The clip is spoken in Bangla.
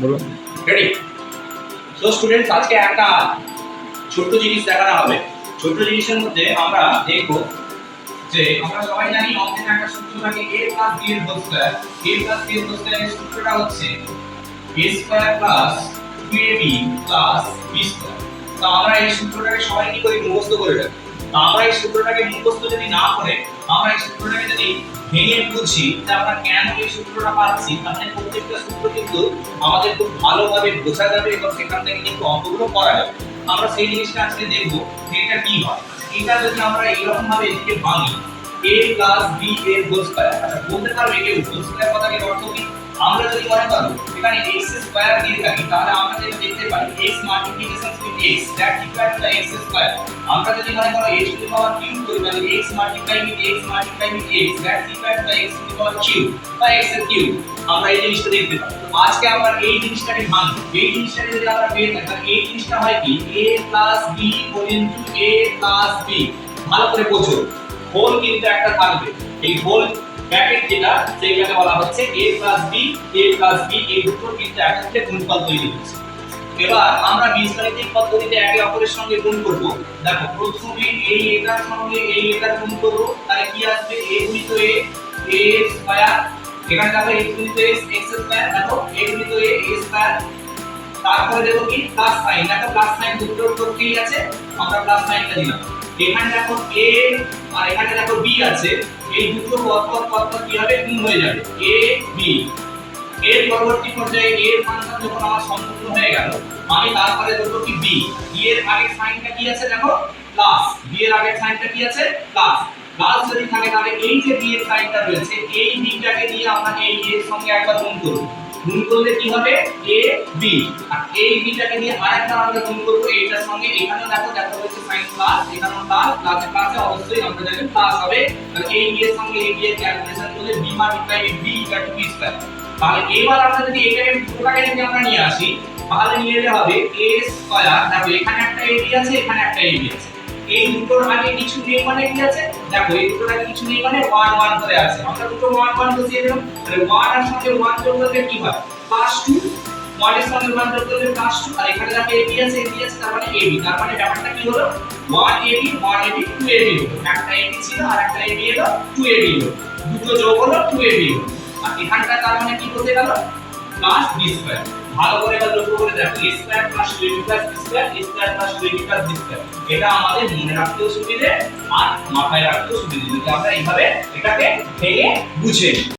বলো। রেডি? সো স্টুডেন্টস, আজকে একটা ছোট্ট জিনিস দেখানো হবে। ছোট্ট জিনিসের মধ্যে আমরা দেখব যে আমরা সবাই জানি অঙ্কের একটা সূত্র থাকে a প্লাস b এর whole square. a plus b এর হোল স্কয়ারের সূত্রটা হচ্ছে a square plus 2ab plus b square. তো আমরা এই সূত্রটাকে সবাই কি করি, মুখস্থ করে রাখি। তো আমরা এই সূত্রটাকে মুখস্থ যদি না করে আমরা এই সূত্রটাকে যদি ভেঙে বুঝি যে আমরা কেন এই সূত্রটা পাচ্ছি, তাহলে প্রত্যেকটা সূত্র কিন্তু আমাদের খুব ভালোভাবে বোঝা যাবে এবং সেখান থেকে কিন্তু অঙ্কগুলো করা যাবে। আমরা সেই জিনিসটা আজকে দেখব যে এটা কি হয়। এটা যদি আমরা এইরকম ভাবে এদিকে ভাঙি a প্লাস b এর হোল স্কয়ার, আচ্ছা বলতে পারবে কেউ হোল স্কয়ার কথাটির অর্থ কি? আমরা যদি মনে করো এখানে x স্কয়ার দিয়ে থাকি, তাহলে আমরা যেটা দেখতে পাই x multiplication with x that equal to x square. আমরা যদি মনে করো h to the power cube করি, তাহলে x multiply with x multiply with x that equal to x to the power cube বা x এর কিউব। আমরা এই জিনিসটা দেখতে পাই। তো আজকে আমরা এই জিনিসটাকে ভাঙি। এই জিনিসটাকে যদি আমরা পেয়ে থাকি, তাহলে এই জিনিসটা হয় কি a plus b whole into a plus b। ভালো করে বোঝো, হোল কিন্তু একটা থাকবে। এই হোল ব্র্যাকেট যেটা সেইটাকে বলা হচ্ছে a প্লাস b। এই দুটো কিন্তু একসাথে গুণফল তৈরি হচ্ছে। এবার আমরা বীজগাণিতিক পদ্ধতিতে একে অপরের সঙ্গে গুণ করব। দেখো, প্রথমে এই এটার সঙ্গে এই এটার গুণ করব, তাহলে কি আসবে a গুণিত a স্কয়ার। এখানে দেখো a গুণিত x স্কয়ার, দেখো a গুণিত a স্কয়ার। তারপরে দেখো কি প্লাস সাইন, দেখো প্লাস সাইন দুটোর করতেই আছে, আমরা প্লাস সাইনটা দিলাম। এখানে দেখো a আর এখানে দেখো b আছে, এই দুটো পদ কি হবে, গুণ হয়ে যাবে a b। এর পরবর্তী পর্যায়ে a এর মানটা যখন আমার সম্পূর্ণ হয়ে গেল, আমি তারপরে ধরব কি b। b এর আগের সাইনটা কি আছে দেখো, প্লাস। b এর আগের সাইনটা কি আছে, প্লাস। প্লাস যদি থাকে তাহলে এই যে b এর সাইনটা রয়েছে, এই b টাকে দিয়ে আমরা এই a এর সঙ্গে একবার গুণ করব। গুণ করলে কি হবে a b, আর এই b টাকে দিয়ে আরেকটা আমরা গুণ করব এইটার সঙ্গে। এখানেও দেখো হচ্ছে সাইন প্লাস, এখানেও প্লাস, প্লাসে প্লাসে অবশ্যই আমরা জানি প্লাস হবে। তাহলে এই b এর সঙ্গে এই b এর ক্যালকুলেশন করলে b multiply b equal to b square. তাহলে এবার আমরা যদি এটাকে পুরোটাকে যদি আমরা নিয়ে আসি, তাহলে নিয়ে এলে হবে a স্কয়ার। দেখো এখানে একটা ab আছে, এখানে একটা ab আছে, এই দুটোর আগে কিছু নেই মানে কি আছে, দেখো এই দুটোর আগে কিছু নেই মানে 1 1 করে আছে। আমরা দুটো 1 1 বসিয়ে দিলাম, তাহলে 1 এর সঙ্গে 1 যোগ করলে কি হয়, +2। 1 এর সঙ্গে 1 যোগ করলে +2, আর এখানে দেখো ab আছে, তার মানে ab। তার মানে ব্যাপারটা কি হলো, 1ab 2ab হলো। একটা ab ছিল আর একটা ab এলো, 2ab হলো। দুটো যোগ হলো 2ab হলো। আর এখানটা তার মানে কি হতে গেল, প্লাস b স্কয়ার। ভালো করে এটা লক্ষ্য করে দেখো, a square plus 2ab plus b square, a square plus 2ab plus b square. এটা আমাদের মনে রাখতেও সুবিধে আর মাথায় রাখতেও সুবিধে, যদি আমরা এইভাবে এটাকে ভেঙে বুঝে